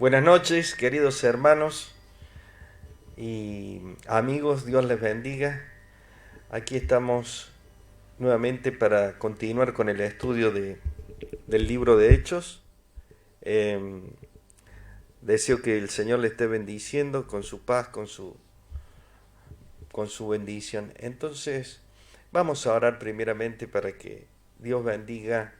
Buenas noches, queridos hermanos y amigos, Dios les bendiga. Aquí estamos nuevamente para continuar con el estudio del libro de Hechos. Eh, Deseo que el Señor le esté bendiciendo con su paz, con su bendición. Entonces, vamos a orar primeramente para que Dios bendiga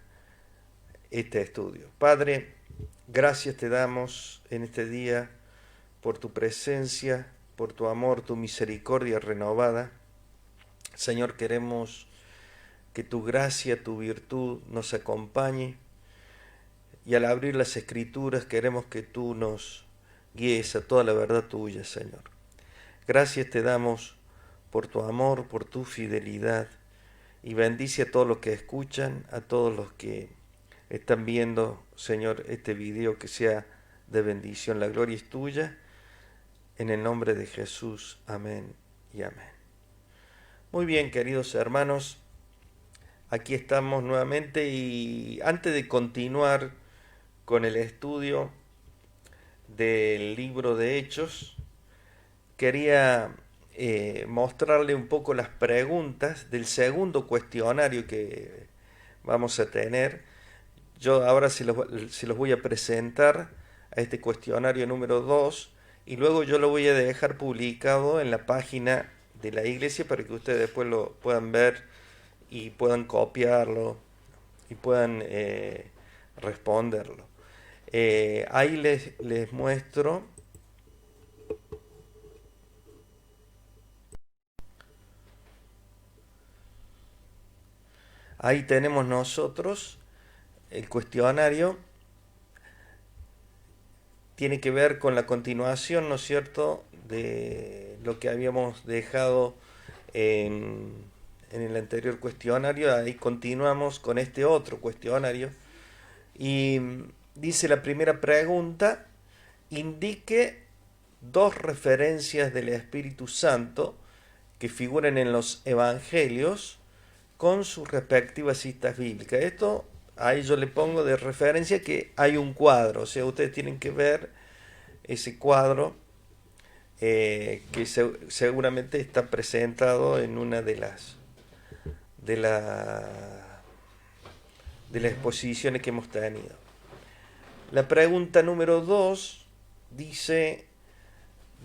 este estudio. Padre, gracias te damos en este día por tu presencia, por tu amor, tu misericordia renovada. Señor, queremos que tu gracia, tu virtud nos acompañe y al abrir las escrituras queremos que tú nos guíes a toda la verdad tuya, Señor. Gracias te damos por tu amor, por tu fidelidad y bendice a todos los que escuchan, a todos los que están viendo, Señor, este video, que sea de bendición. La gloria es tuya. En el nombre de Jesús, amén y amén. Muy bien, queridos hermanos, aquí estamos nuevamente y antes de continuar con el estudio del libro de Hechos, quería mostrarle un poco las preguntas del segundo cuestionario que vamos a tener. Yo ahora se los voy a presentar a este cuestionario número 2 y luego yo lo voy a dejar publicado en la página de la iglesia para que ustedes después lo puedan ver y puedan copiarlo y puedan responderlo. Ahí les muestro. Ahí tenemos nosotros el cuestionario. Tiene que ver con la continuación, ¿no es cierto?, de lo que habíamos dejado en, en el anterior cuestionario. Ahí continuamos con este otro cuestionario. Y dice la primera pregunta: indique dos referencias del Espíritu Santo que figuren en los evangelios con sus respectivas citas bíblicas. Esto ahí yo le pongo de referencia que hay un cuadro, o sea, ustedes tienen que ver ese cuadro que seguramente está presentado en una de, la, de las exposiciones que hemos tenido. La pregunta número 2 dice: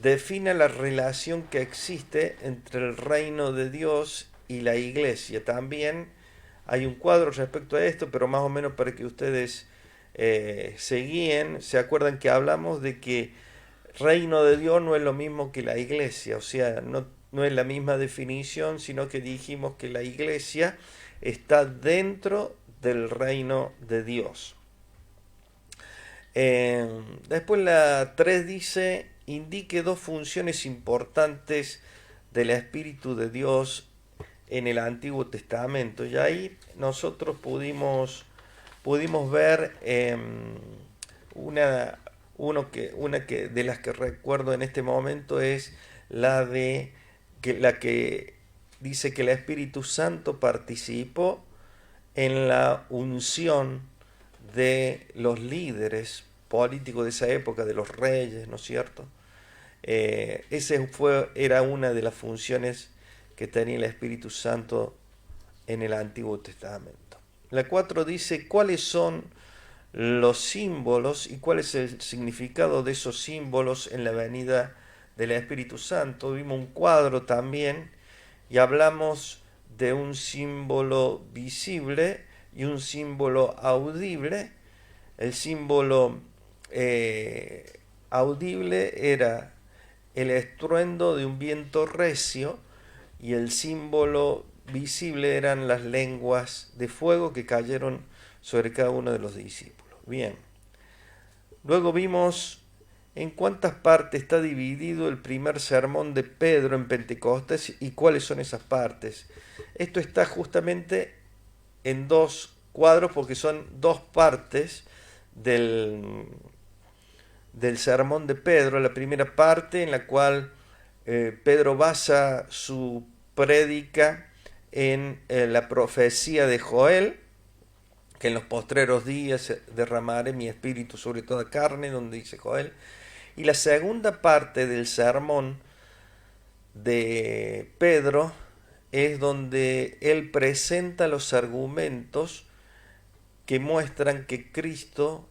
defina la relación que existe entre el reino de Dios y la iglesia. También hay un cuadro respecto a esto, pero más o menos para que ustedes se guíen. Se acuerdan que hablamos de que reino de Dios no es lo mismo que la iglesia, o sea, no es la misma definición, sino que dijimos que la iglesia está dentro del reino de Dios. Después la 3 dice: indique dos funciones importantes del Espíritu de Dios en el Antiguo Testamento. Y ahí nosotros pudimos ver una, una que de las que recuerdo en este momento es la que dice que el Espíritu Santo participó en la unción de los líderes políticos de esa época, de los reyes, ¿no es cierto? Era una de las funciones que tenía el Espíritu Santo en el Antiguo Testamento. La 4 dice cuáles son los símbolos y cuál es el significado de esos símbolos en la venida del Espíritu Santo. Vimos un cuadro también y hablamos de un símbolo visible y un símbolo audible. El símbolo audible era el estruendo de un viento recio y el símbolo visible eran las lenguas de fuego que cayeron sobre cada uno de los discípulos. Bien, luego vimos en cuántas partes está dividido el primer sermón de Pedro en Pentecostés y cuáles son esas partes. Esto está justamente en dos cuadros porque son dos partes del sermón de Pedro. La primera parte en la cual Pedro basa su prédica en la profecía de Joel, que en los postreros días derramaré mi espíritu sobre toda carne, donde dice Joel. Y la segunda parte del sermón de Pedro es donde él presenta los argumentos que muestran que Cristo,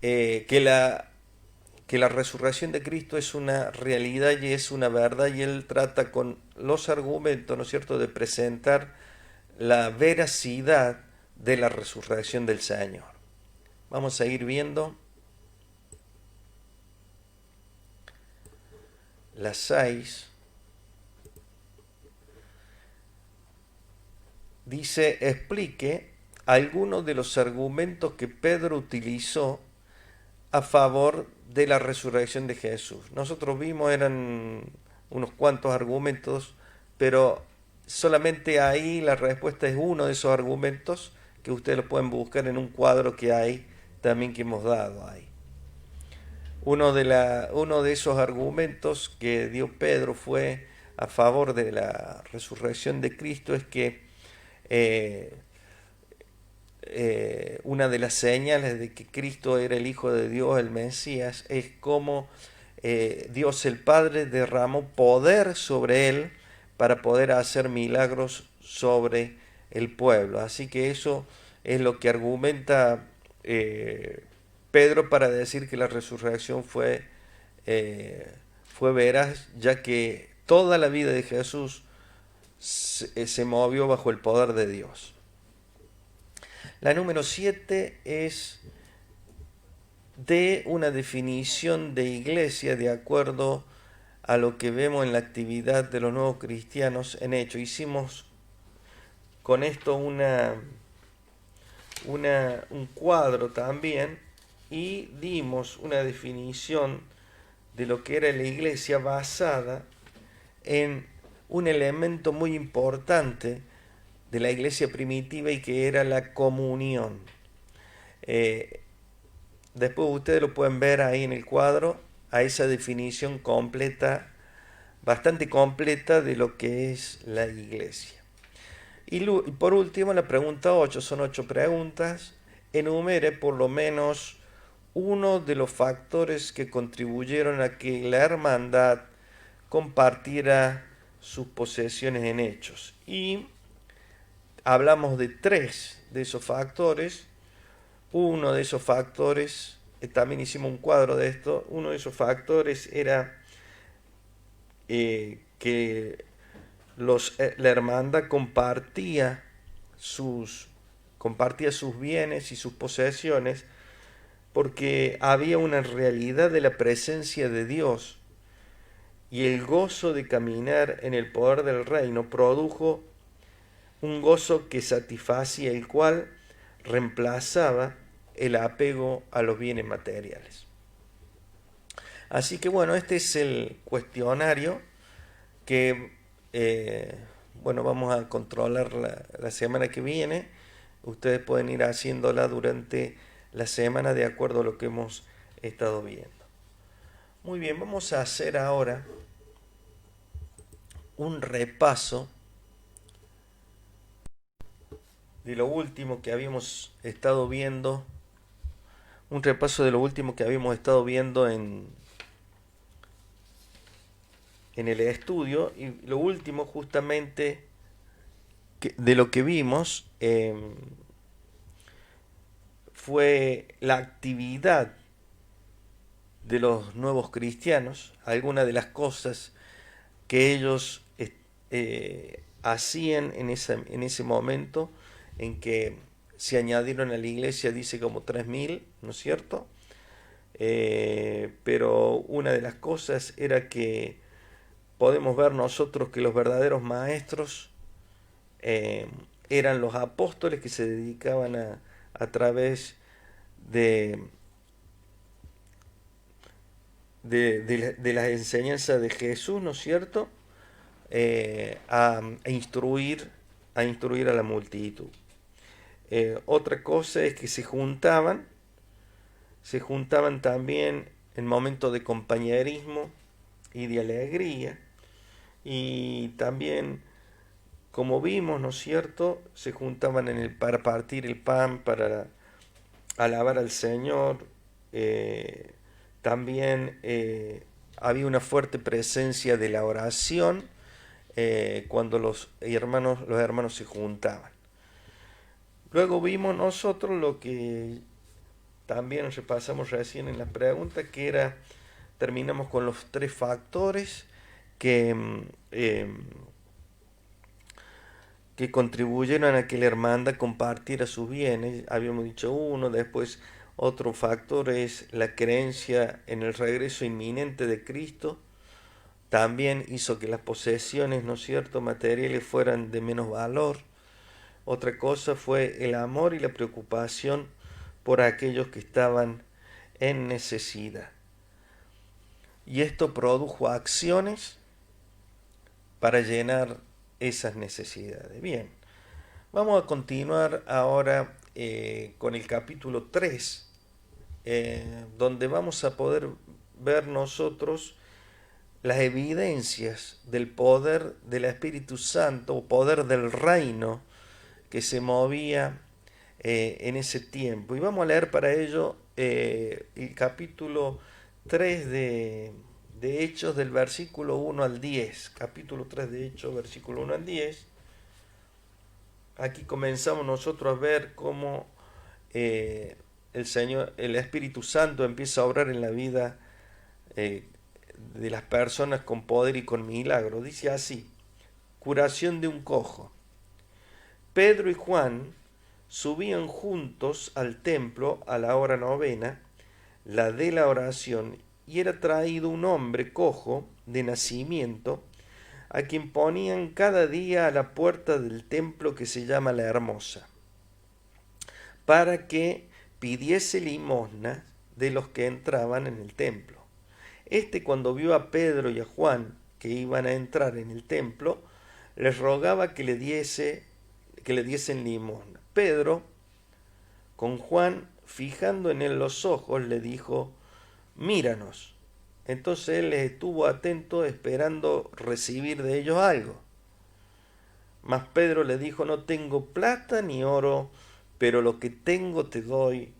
que la resurrección de Cristo es una realidad y es una verdad, y él trata con los argumentos, ¿no es cierto?, de presentar la veracidad de la resurrección del Señor. Vamos a ir viendo las 6. Dice, explique algunos de los argumentos que Pedro utilizó a favor de la resurrección de Jesús. Nosotros vimos, eran unos cuantos argumentos, pero solamente ahí la respuesta es uno de esos argumentos, que ustedes lo pueden buscar en un cuadro que hay también, que hemos dado ahí. Uno de esos argumentos que dio Pedro fue a favor de la resurrección de Cristo, es que una de las señales de que Cristo era el Hijo de Dios, el Mesías, es como Dios el Padre derramó poder sobre él para poder hacer milagros sobre el pueblo. Así que eso es lo que argumenta Pedro para decir que la resurrección fue veraz, ya que toda la vida de Jesús se movió bajo el poder de Dios. La número 7 es de una definición de iglesia de acuerdo a lo que vemos en la actividad de los nuevos cristianos en Hechos. Hicimos con esto un cuadro también, y dimos una definición de lo que era la iglesia basada en un elemento muy importante de la iglesia primitiva, y que era la comunión. Después ustedes lo pueden ver ahí en el cuadro, a esa definición completa, bastante completa, de lo que es la iglesia. Y por último, la pregunta 8, son 8 preguntas. Enumere por lo menos uno de los factores que contribuyeron a que la hermandad compartiera sus posesiones en Hechos. Y hablamos de 3 de esos factores. Uno de esos factores, también hicimos un cuadro de esto, uno de esos factores era que la hermandad compartía sus bienes y sus posesiones, porque había una realidad de la presencia de Dios, y el gozo de caminar en el poder del reino produjo un gozo que satisfacía, el cual reemplazaba el apego a los bienes materiales. Así que bueno, este es el cuestionario que vamos a controlar la semana que viene. Ustedes pueden ir haciéndola durante la semana de acuerdo a lo que hemos estado viendo. Muy bien, vamos a hacer ahora un repaso de lo último que habíamos estado viendo, en el estudio, y lo último justamente de lo que vimos fue la actividad de los nuevos cristianos, algunas de las cosas que ellos hacían en ese momento en que se añadieron a la iglesia, dice como 3.000, ¿no es cierto? Pero una de las cosas era que podemos ver nosotros que los verdaderos maestros eran los apóstoles, que se dedicaban a través de las enseñanzas de Jesús, ¿no es cierto?, a instruir a la multitud. Otra cosa es que se juntaban también en momentos de compañerismo y de alegría, y también como vimos, ¿no es cierto?, se juntaban para partir el pan, para alabar al Señor. También había una fuerte presencia de la oración cuando los hermanos se juntaban. Luego vimos nosotros lo que también repasamos recién en la pregunta, terminamos con los 3 factores que contribuyeron a que la hermandad compartiera sus bienes. Habíamos dicho uno, después otro factor es la creencia en el regreso inminente de Cristo. También hizo que las posesiones, ¿no es cierto?, materiales fueran de menos valor. Otra cosa fue el amor y la preocupación por aquellos que estaban en necesidad. Y esto produjo acciones para llenar esas necesidades. Bien, vamos a continuar ahora con el capítulo 3, donde vamos a poder ver nosotros las evidencias del poder del Espíritu Santo, o poder del reino que se movía en ese tiempo. Y vamos a leer para ello el capítulo 3 de Hechos, del versículo 1 al 10. Capítulo 3 de Hechos, versículo 1 al 10. Aquí comenzamos nosotros a ver cómo el Espíritu Santo empieza a obrar en la vida de las personas con poder y con milagro. Dice así: curación de un cojo. Pedro y Juan subían juntos al templo a la hora novena, la de la oración, y era traído un hombre cojo de nacimiento, a quien ponían cada día a la puerta del templo que se llama La Hermosa, para que pidiese limosna de los que entraban en el templo. Cuando vio a Pedro y a Juan que iban a entrar en el templo, les rogaba que le diesen limosna. Pedro, con Juan fijando en él los ojos, le dijo: míranos. Entonces él les estuvo atento, esperando recibir de ellos algo. Mas Pedro le dijo: no tengo plata ni oro, pero lo que tengo te doy.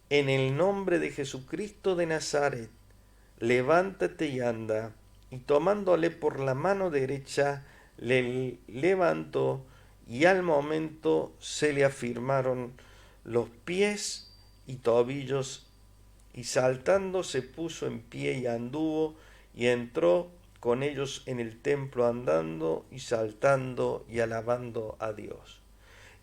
En el nombre de Jesucristo de Nazaret, levántate y anda. Y tomándole por la mano derecha, le levantó, y al momento se le afirmaron los pies y tobillos, y saltando se puso en pie y anduvo, y entró con ellos en el templo, andando y saltando y alabando a Dios.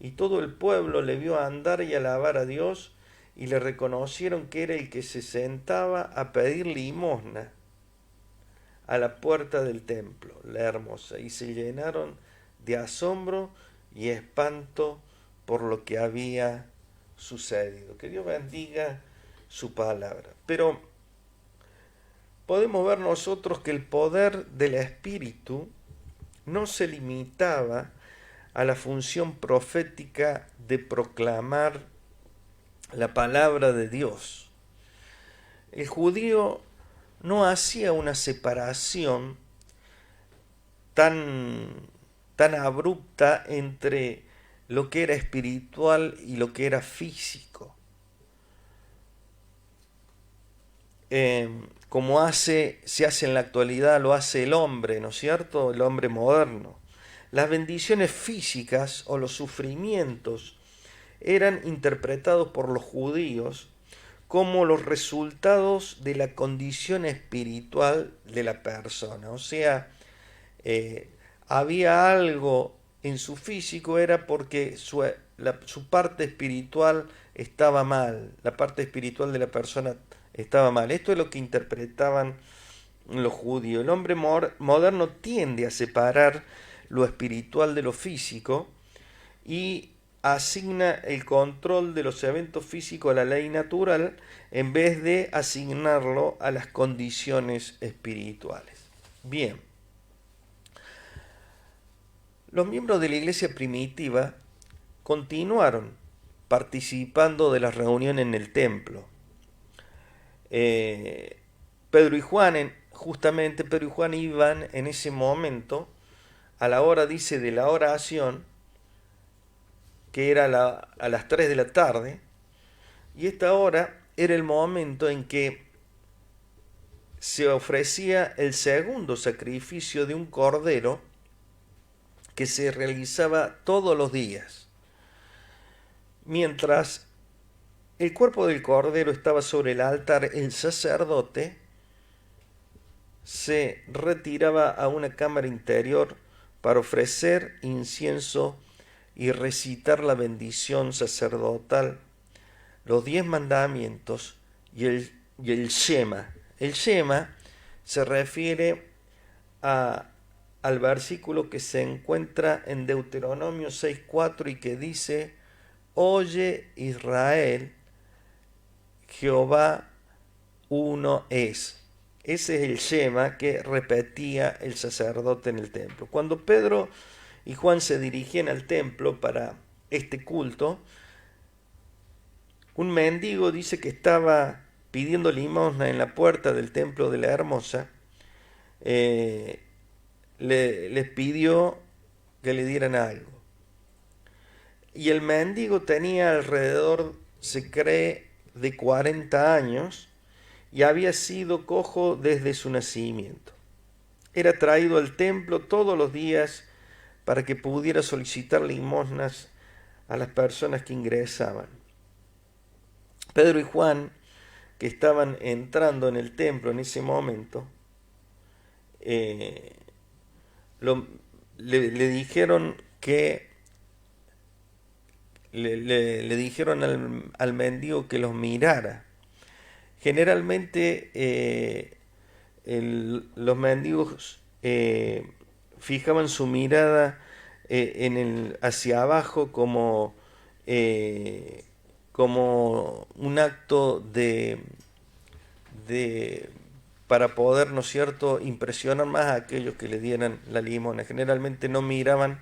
Y todo el pueblo le vio andar y alabar a Dios, y le reconocieron que era el que se sentaba a pedir limosna a la puerta del templo, La Hermosa, y se llenaron de asombro y espanto por lo que había sucedido. Que Dios bendiga su palabra. Pero podemos ver nosotros que el poder del Espíritu no se limitaba a la función profética de proclamar la palabra de Dios. El judío no hacía una separación tan abrupta entre lo que era espiritual y lo que era físico, como se hace en la actualidad, lo hace el hombre, ¿no es cierto?, el hombre moderno. Las bendiciones físicas o los sufrimientos eran interpretados por los judíos como los resultados de la condición espiritual de la persona. O sea, había algo en su físico, era porque su parte espiritual estaba mal, la parte espiritual de la persona estaba mal. Esto es lo que interpretaban los judíos. El hombre moderno tiende a separar lo espiritual de lo físico y asigna el control de los eventos físicos a la ley natural en vez de asignarlo a las condiciones espirituales. Bien, los miembros de la iglesia primitiva continuaron participando de las reuniones en el templo. Pedro y Juan iban en ese momento a la hora, dice, de la oración, que era a las 3 de la tarde, y esta hora era el momento en que se ofrecía el segundo sacrificio de un cordero que se realizaba todos los días. Mientras el cuerpo del cordero estaba sobre el altar, el sacerdote se retiraba a una cámara interior para ofrecer incienso y recitar la bendición sacerdotal, los 10 mandamientos y el Shema. El Shema se refiere al versículo que se encuentra en Deuteronomio 6:4 y que dice: Oye Israel, Jehová uno es. Ese es el Shema que repetía el sacerdote en el templo. Cuando Pedro y Juan se dirigían al templo para este culto, un mendigo dice que estaba pidiendo limosna en la puerta del templo de la Hermosa. Les pidió que le dieran algo. Y el mendigo tenía alrededor, se cree, de 40 años y había sido cojo desde su nacimiento. Era traído al templo todos los días para que pudiera solicitar limosnas a las personas que ingresaban. Pedro y Juan, que estaban entrando en el templo en ese momento, le dijeron que le dijeron al mendigo que los mirara. Generalmente los mendigos fijaban su mirada hacia abajo como un acto para poder, ¿no es cierto?, impresionar más a aquellos que le dieran la limosna. Generalmente no miraban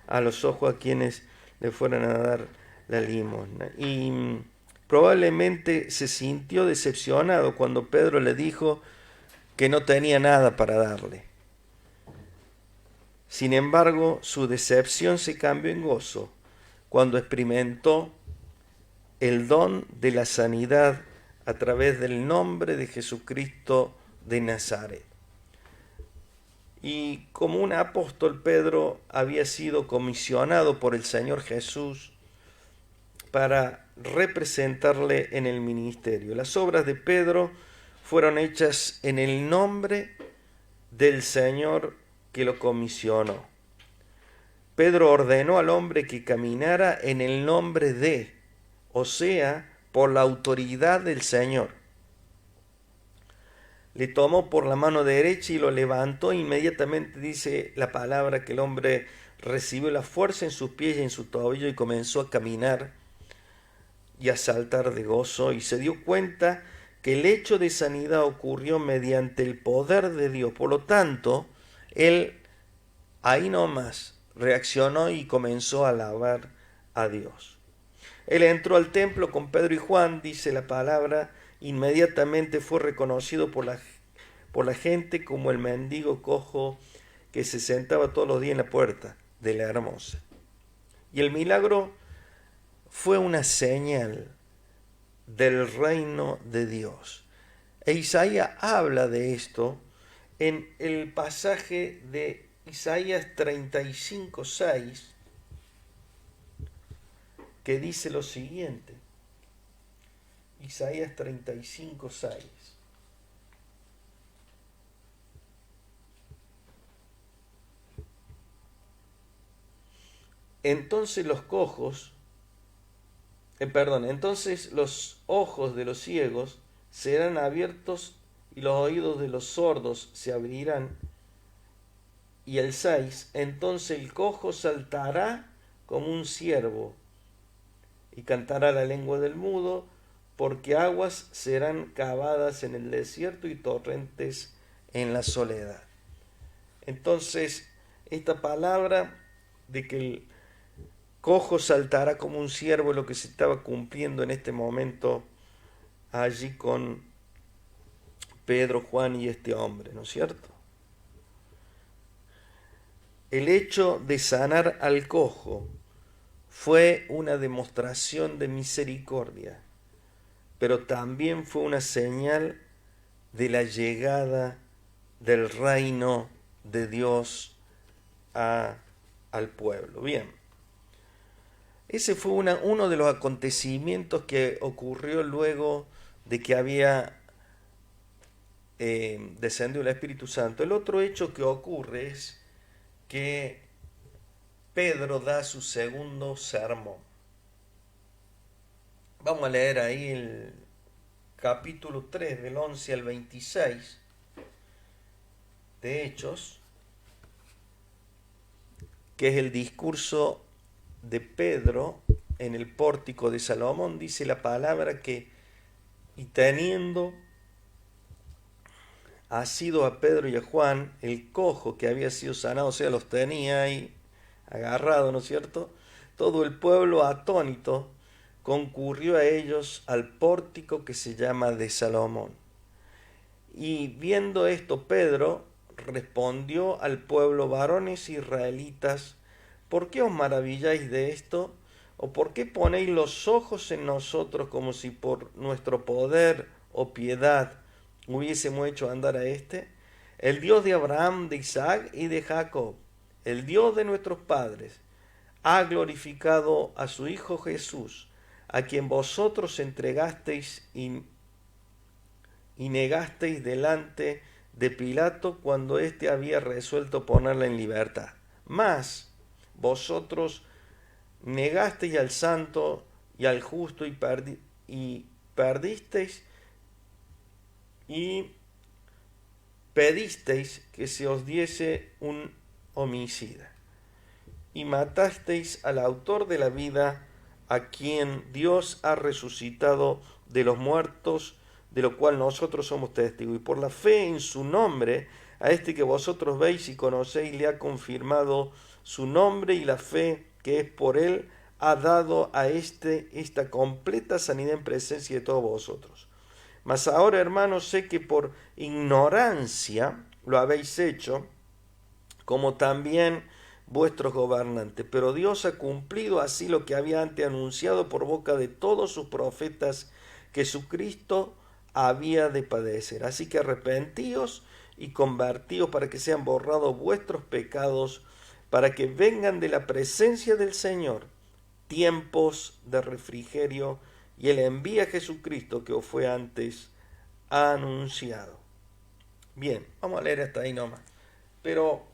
a los ojos a quienes le fueran a dar la limosna. Y probablemente se sintió decepcionado cuando Pedro le dijo que no tenía nada para darle. Sin embargo, su decepción se cambió en gozo cuando experimentó el don de la sanidad a través del nombre de Jesucristo de Nazaret. Y como un apóstol, Pedro había sido comisionado por el Señor Jesús para representarle en el ministerio. Las obras de Pedro fueron hechas en el nombre del Señor que lo comisionó. Pedro ordenó al hombre que caminara en el nombre de, o sea, por la autoridad del Señor. Le tomó por la mano derecha y lo levantó. Inmediatamente dice la palabra que el hombre recibió la fuerza en sus pies y en su tobillo y comenzó a caminar y a saltar de gozo, y se dio cuenta que el hecho de sanidad ocurrió mediante el poder de Dios. Por lo tanto, él ahí nomás reaccionó y comenzó a alabar a Dios. Él entró al templo con Pedro y Juan, dice la palabra, inmediatamente fue reconocido por la gente como el mendigo cojo que se sentaba todos los días en la puerta de la Hermosa. Y el milagro fue una señal del reino de Dios. E Isaías habla de esto en el pasaje de Isaías 35:6, que dice lo siguiente. Isaías 35:6. Entonces entonces los ojos de los ciegos serán abiertos y los oídos de los sordos se abrirán. Y el 6, entonces el cojo saltará como un ciervo y cantará la lengua del mudo, porque aguas serán cavadas en el desierto y torrentes en la soledad. Entonces, esta palabra de que el cojo saltará como un ciervo es lo que se estaba cumpliendo en este momento allí con Pedro, Juan y este hombre, ¿no es cierto? el hecho de sanar al cojo fue una demostración de misericordia, pero también fue una señal de la llegada del reino de Dios al pueblo. Bien, ese fue uno de los acontecimientos que ocurrió luego de que había descendió el Espíritu Santo. El otro hecho que ocurre es que Pedro da su segundo sermón. Vamos a leer ahí el capítulo 3 del 11 al 26 de Hechos, que es el discurso de Pedro en el pórtico de Salomón. Dice la palabra que, y teniendo asido a Pedro y a Juan, el cojo que había sido sanado, o sea, los tenía ahí agarrado, ¿no es cierto? Todo el pueblo atónito concurrió a ellos al pórtico que se llama de Salomón. Y viendo esto, Pedro respondió al pueblo: varones israelitas, ¿por qué os maravilláis de esto? ¿O por qué ponéis los ojos en nosotros como si por nuestro poder o piedad hubiésemos hecho andar a éste? El Dios de Abraham, de Isaac y de Jacob, el Dios de nuestros padres, ha glorificado a su Hijo Jesús, a quien vosotros entregasteis y negasteis delante de Pilato cuando éste había resuelto ponerla en libertad. Mas vosotros negasteis al santo y al justo y perdisteis y pedisteis que se os diese un homicida. Y matasteis al autor de la vida, a quien Dios ha resucitado de los muertos, de lo cual nosotros somos testigos. Y por la fe en su nombre, a este que vosotros veis y conocéis, le ha confirmado su nombre, y la fe que es por él ha dado a esta completa sanidad en presencia de todos vosotros. Mas ahora, hermanos, sé que por ignorancia lo habéis hecho, como también vuestros gobernantes. Pero Dios ha cumplido así lo que había antes anunciado por boca de todos sus profetas, que Jesucristo había de padecer. Así que arrepentíos y convertíos para que sean borrados vuestros pecados, para que vengan de la presencia del Señor tiempos de refrigerio, y Él envía a Jesucristo, que os fue antes anunciado. Bien, vamos a leer hasta ahí nomás. Pero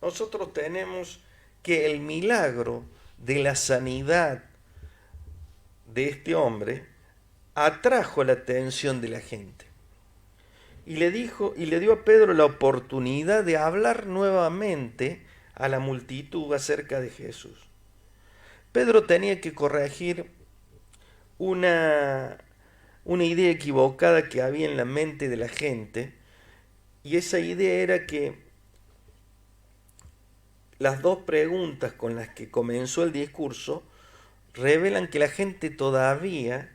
nosotros tenemos que el milagro de la sanidad de este hombre atrajo la atención de la gente. Y le dio a Pedro la oportunidad de hablar nuevamente a la multitud acerca de Jesús. Pedro tenía que corregir una idea equivocada que había en la mente de la gente, y esa idea era que las dos preguntas con las que comenzó el discurso revelan que la gente todavía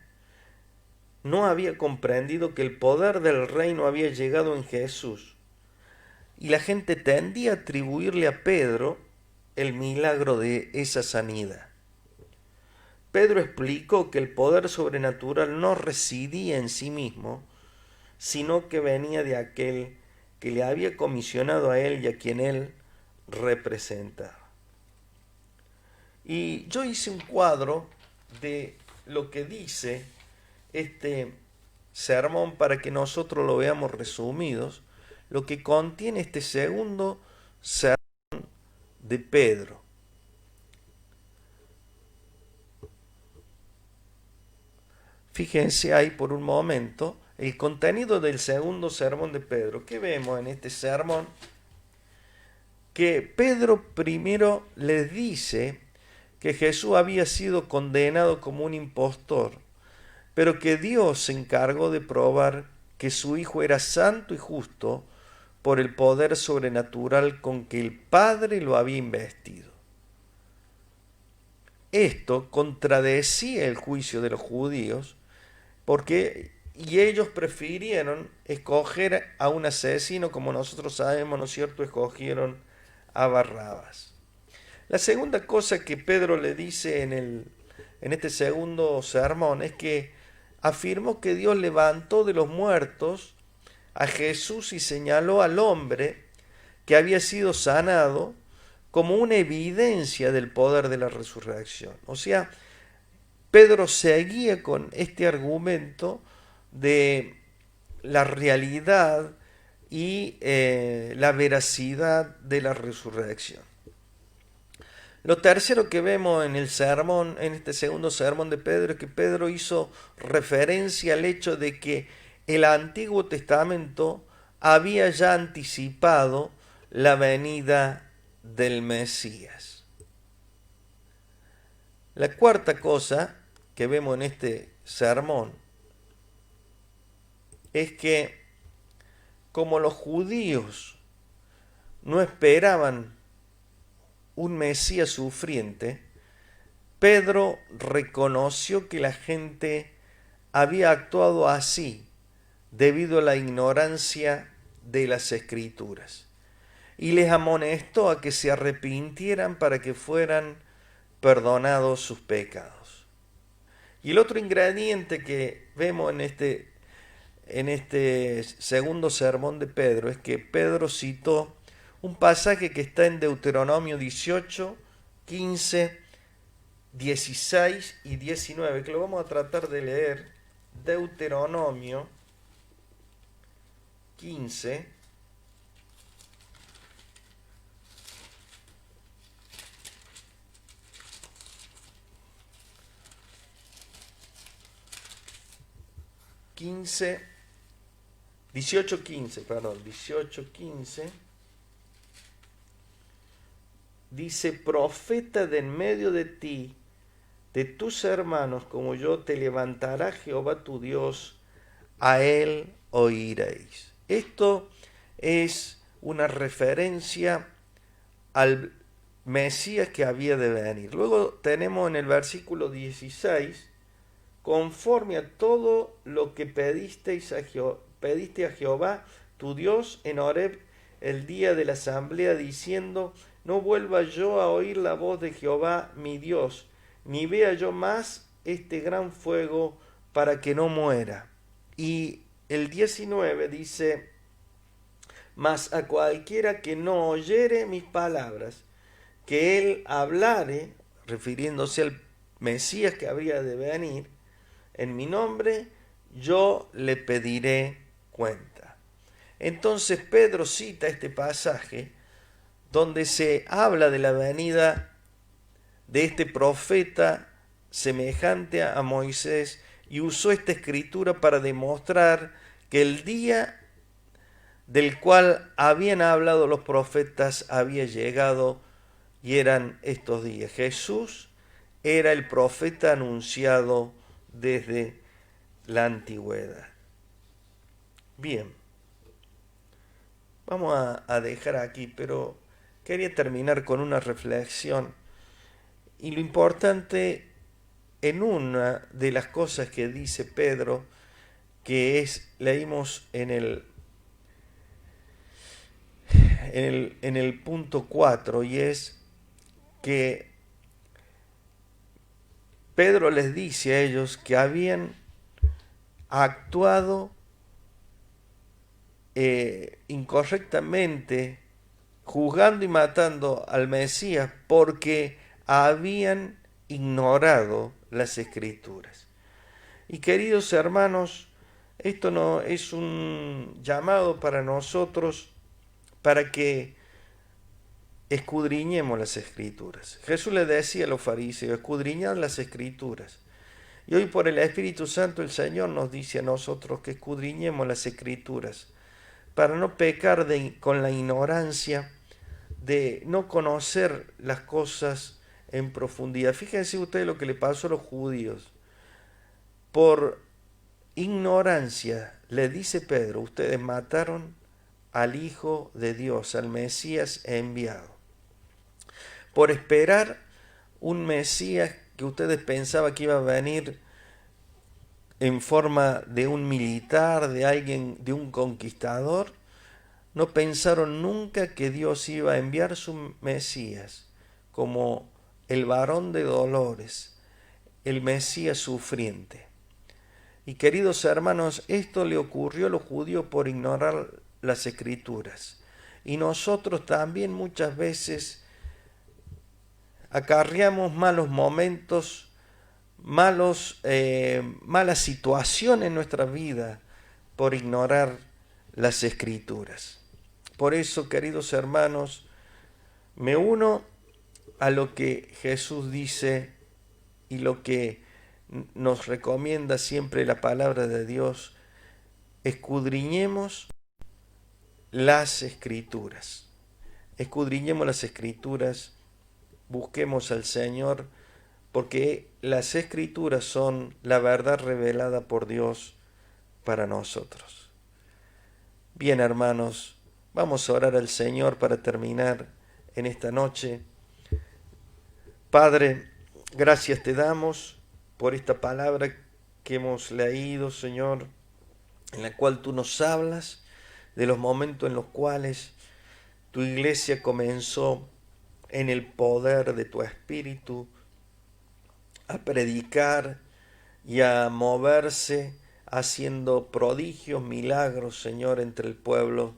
no había comprendido que el poder del reino había llegado en Jesús, y la gente tendía a atribuirle a Pedro el milagro de esa sanidad. Pedro explicó que el poder sobrenatural no residía en sí mismo, sino que venía de aquel que le había comisionado a él y a quien él representaba. Y yo hice un cuadro de lo que dice este sermón para que nosotros lo veamos resumidos, lo que contiene este segundo sermón de Pedro. Fíjense ahí por un momento el contenido del segundo sermón de Pedro. ¿Qué vemos en este sermón? Que Pedro primero les dice que Jesús había sido condenado como un impostor, pero que Dios se encargó de probar que su Hijo era santo y justo por el poder sobrenatural con que el Padre lo había investido. Esto contradecía el juicio de los judíos, y ellos prefirieron escoger a un asesino, como nosotros sabemos, ¿no es cierto? Escogieron a Barrabás. La segunda cosa que Pedro le dice en este segundo sermón es que afirmó que Dios levantó de los muertos a Jesús y señaló al hombre que había sido sanado como una evidencia del poder de la resurrección. O sea, Pedro seguía con este argumento de la realidad y la veracidad de la resurrección. Lo tercero que vemos en el sermón, en este segundo sermón de Pedro, es que Pedro hizo referencia al hecho de que el Antiguo Testamento había ya anticipado la venida del Mesías. La cuarta cosa que vemos en este sermón es que como los judíos no esperaban un Mesías sufriente, Pedro reconoció que la gente había actuado así debido a la ignorancia de las Escrituras y les amonestó a que se arrepintieran para que fueran perdonados sus pecados. Y el otro ingrediente que vemos en este segundo sermón de Pedro es que Pedro citó un pasaje que está en Deuteronomio 18, 15, 16 y 19, que lo vamos a tratar de leer. Deuteronomio 15, 18, 15, dice: profeta de en medio de ti, de tus hermanos, como yo, te levantará Jehová tu Dios, a él oiréis. Esto es una referencia al Mesías que había de venir. Luego tenemos en el versículo 16: conforme a todo lo que pediste a Jehová tu Dios en Horeb el día de la asamblea, diciendo: no vuelva yo a oír la voz de Jehová mi Dios, ni vea yo más este gran fuego, para que no muera. Y el 19 dice: mas a cualquiera que no oyere mis palabras, que él hablare, refiriéndose al Mesías que habría de venir, en mi nombre, yo le pediré cuenta. Entonces Pedro cita este pasaje donde se habla de la venida de este profeta semejante a Moisés, y usó esta escritura para demostrar que el día del cual habían hablado los profetas había llegado, y eran estos días. Jesús era el profeta anunciado desde la antigüedad. Bien, vamos a dejar aquí, pero quería terminar con una reflexión. Y lo importante en una de las cosas que dice Pedro, que leímos en el punto 4, y es que Pedro les dice a ellos que habían actuado incorrectamente, juzgando y matando al Mesías, porque habían ignorado las Escrituras. Y queridos hermanos, esto no es un llamado para nosotros para que escudriñemos las Escrituras. Jesús le decía a los fariseos: escudriñad las Escrituras. Y hoy por el Espíritu Santo el Señor nos dice a nosotros que escudriñemos las Escrituras para no pecar con la ignorancia de no conocer las cosas en profundidad. Fíjense ustedes lo que le pasó a los judíos. Por ignorancia, le dice Pedro, ustedes mataron al Hijo de Dios, al Mesías enviado. Por esperar un Mesías que ustedes pensaban que iba a venir en forma de un militar, de alguien, de un conquistador, no pensaron nunca que Dios iba a enviar su Mesías como el varón de dolores, el Mesías sufriente. Y queridos hermanos, esto le ocurrió a los judíos por ignorar las Escrituras. Y nosotros también muchas veces acarreamos malos momentos, malas situaciones en nuestra vida por ignorar las Escrituras. Por eso, queridos hermanos, me uno a lo que Jesús dice y lo que nos recomienda siempre la palabra de Dios: escudriñemos las Escrituras. Escudriñemos las Escrituras, busquemos al Señor, porque las Escrituras son la verdad revelada por Dios para nosotros. Bien, hermanos, vamos a orar al Señor para terminar en esta noche. Padre, gracias te damos por esta palabra que hemos leído, Señor, en la cual tú nos hablas de los momentos en los cuales tu iglesia comenzó en el poder de tu Espíritu a predicar y a moverse haciendo prodigios, milagros, Señor, entre el pueblo.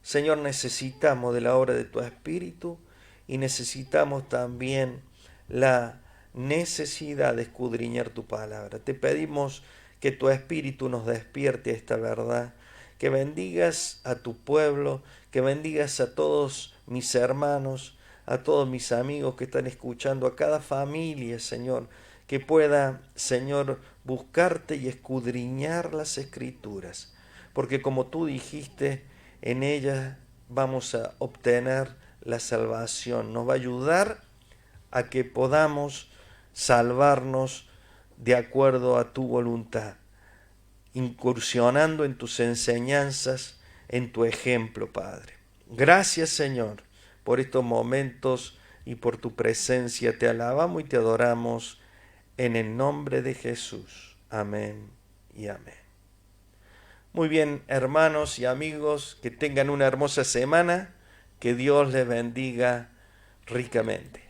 Señor, necesitamos de la obra de tu Espíritu y necesitamos también la necesidad de escudriñar tu palabra. Te pedimos que tu Espíritu nos despierte a esta verdad, que bendigas a tu pueblo, que bendigas a todos mis hermanos, a todos mis amigos que están escuchando, a cada familia, Señor, que pueda, Señor, buscarte y escudriñar las Escrituras, porque como tú dijiste, en ellas vamos a obtener la salvación. Nos va a ayudar a que podamos salvarnos de acuerdo a tu voluntad, incursionando en tus enseñanzas, en tu ejemplo, Padre. Gracias, Señor, por estos momentos y por tu presencia. Te alabamos y te adoramos en el nombre de Jesús. Amén y amén. Muy bien, hermanos y amigos, que tengan una hermosa semana, que Dios les bendiga ricamente.